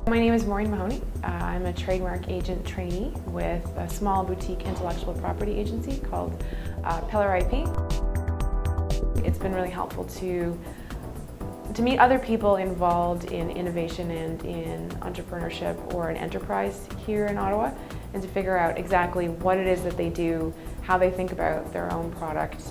My name is Maureen Mahoney. I'm a trademark agent trainee with a small boutique intellectual property agency called Pillar IP. It's been really helpful to meet other people involved in innovation and in entrepreneurship or an enterprise here in Ottawa, and to figure out exactly what it is that they do, how they think about their own product,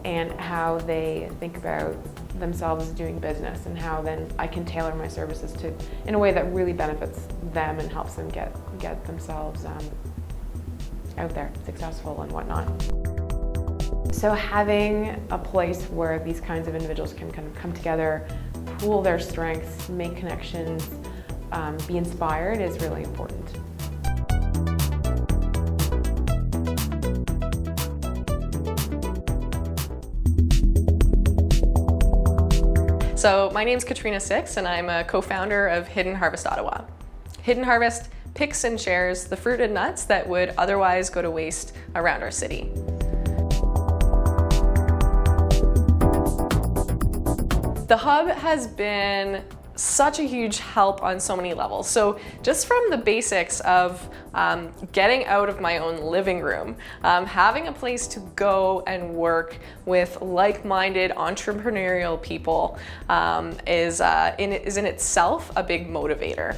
and how they think about themselves doing business, and how then I can tailor my services to in a way that really benefits them and helps them get themselves out there, successful and whatnot. So having a place where these kinds of individuals can kind of come together, pool their strengths, make connections, be inspired is really important. So my name's Katrina Six, and I'm a co-founder of Hidden Harvest Ottawa. Hidden Harvest picks and shares the fruit and nuts that would otherwise go to waste around our city. The hub has been such a huge help on so many levels. So just from the basics of getting out of my own living room, having a place to go and work with like-minded entrepreneurial people is in itself a big motivator.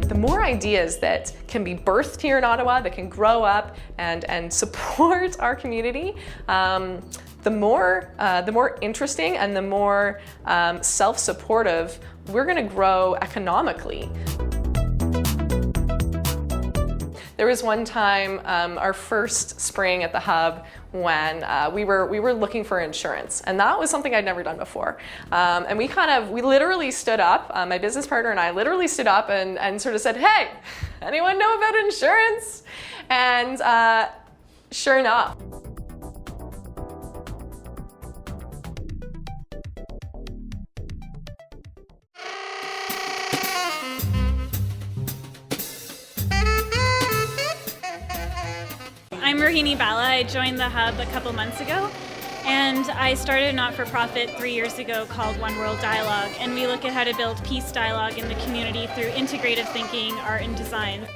The more ideas that can be birthed here in Ottawa, that can grow up and support our community, the more interesting and the more self-supportive we're going to grow economically. There was one time, our first spring at the hub, when we were looking for insurance, and that was something I'd never done before. And we literally stood up. My business partner and I literally stood up and sort of said, "Hey, anyone know about insurance?" And sure enough. I'm Rohini Bala. I joined the hub a couple months ago, and I started a not-for-profit 3 years ago called One World Dialogue, and we look at how to build peace dialogue in the community through integrative thinking, art, and design.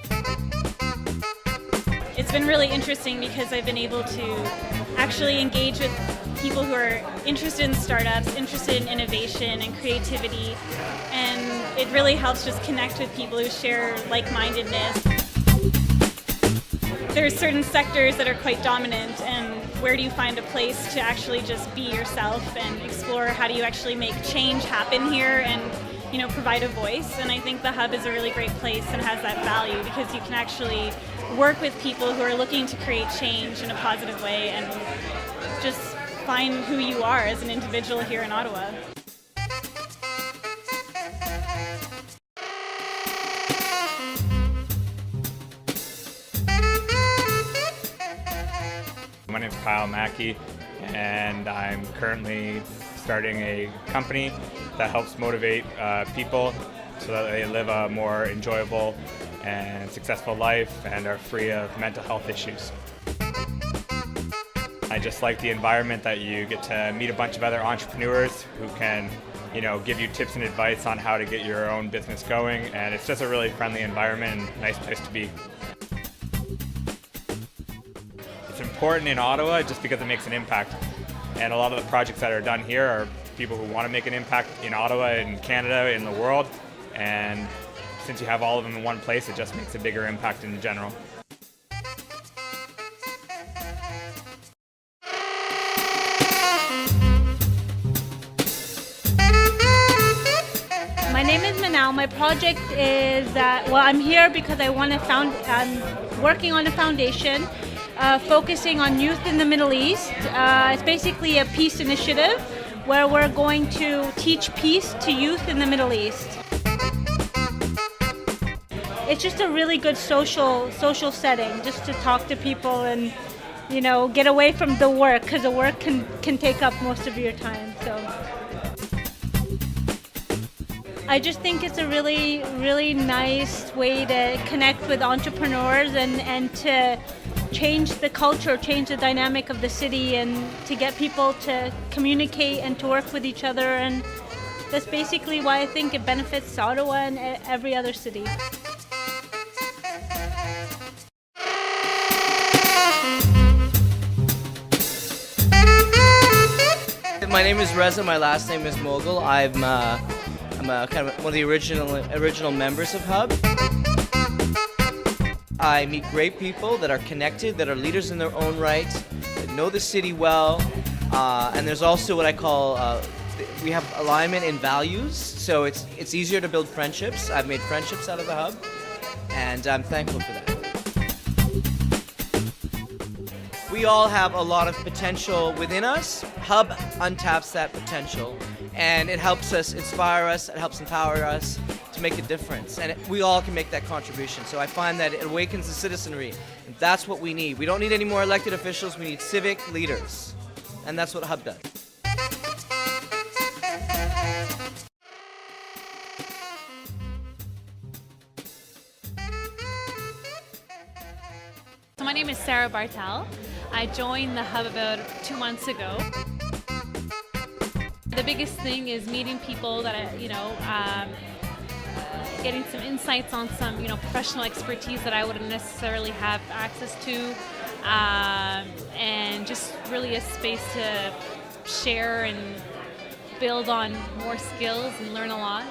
It's been really interesting because I've been able to actually engage with people who are interested in startups, interested in innovation and creativity, and it really helps just connect with people who share like-mindedness. There's certain sectors that are quite dominant, and where do you find a place to actually just be yourself and explore how do you actually make change happen here and, you know, provide a voice. And I think the hub is a really great place and has that value because you can actually work with people who are looking to create change in a positive way and just find who you are as an individual here in Ottawa. My name is Kyle Mackey, and I'm currently starting a company that helps motivate people so that they live a more enjoyable and successful life and are free of mental health issues. I just like the environment that you get to meet a bunch of other entrepreneurs who can, you know, give you tips and advice on how to get your own business going, and it's just a really friendly environment and a nice place to be. It's important in Ottawa just because it makes an impact, and a lot of the projects that are done here are people who want to make an impact in Ottawa, in Canada, in the world, and since you have all of them in one place, it just makes a bigger impact in general. My name is Manal. My project is I'm here because I'm working on a foundation focusing on youth in the Middle East. It's basically a peace initiative where we're going to teach peace to youth in the Middle East. It's just a really good social setting, just to talk to people and, you know, get away from the work, because the work can take up most of your time. So I just think it's a really, really nice way to connect with entrepreneurs and to change the culture, change the dynamic of the city, and to get people to communicate and to work with each other and that's basically why I think it benefits Ottawa and every other city. My name is Reza. My last name is Mogul. I'm a kind of one of the original members of Hub. I meet great people that are connected, that are leaders in their own right, that know the city well, and there's also what I call we have alignment in values, so it's easier to build friendships. I've made friendships out of the Hub, and I'm thankful for that. We all have a lot of potential within us. Hub untaps that potential, and it helps us inspire us, it helps empower us to make a difference, and we all can make that contribution. So I find that it awakens the citizenry, and that's what we need. We don't need any more elected officials, we need civic leaders, and that's what Hub does. So my name is Sarah Bartel. I joined the Hub about 2 months ago. The biggest thing is meeting people that getting some insights on some professional expertise that I wouldn't necessarily have access to, and just really a space to share and build on more skills and learn a lot.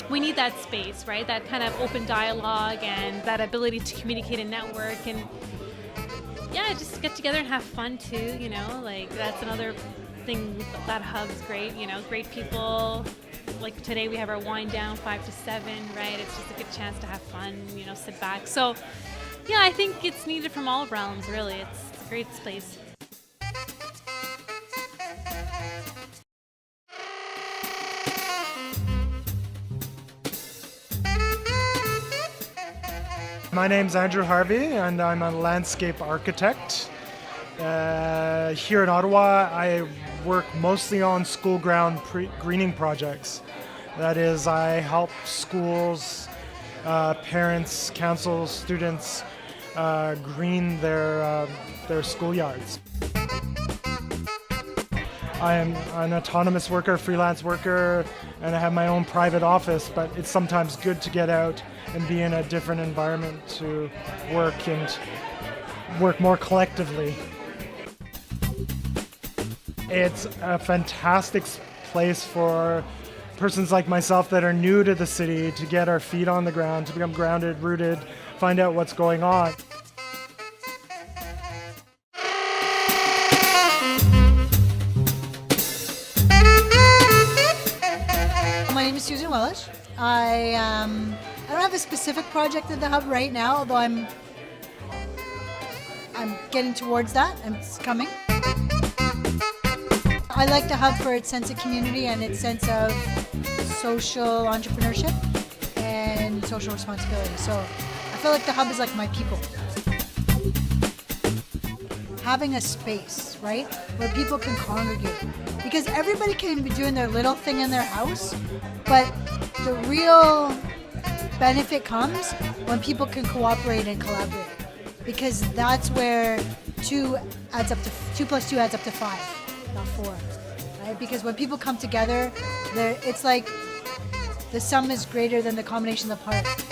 We need that space, right? That kind of open dialogue and that ability to communicate and network, and yeah, just get together and have fun too, like that's another thing that Hub's great, great people. Like today we have our wind down 5 to 7, right? It's just a good chance to have fun, sit back. So yeah, I think it's needed from all realms, really. It's a great space. My name's Andrew Harvey, and I'm a landscape architect. Here in Ottawa, I work mostly on school ground greening projects. That is, I help schools, parents, councils, students green their schoolyards. I am an autonomous worker, freelance worker, and I have my own private office, but it's sometimes good to get out and be in a different environment to work and work more collectively. It's a fantastic place for persons like myself that are new to the city to get our feet on the ground, to become grounded, rooted, find out what's going on. My name is Susan Wellish. I don't have a specific project at the Hub right now, although I'm getting towards that, and it's coming. I like the Hub for its sense of community and its sense of social entrepreneurship and social responsibility. So I feel like the Hub is like my people. Having a space, right, where people can congregate. Because everybody can be doing their little thing in their house, but the real benefit comes when people can cooperate and collaborate. Because that's where 2 plus 2 adds up to 5, not 4. Right? Because when people come together, it's like the sum is greater than the combination of the parts.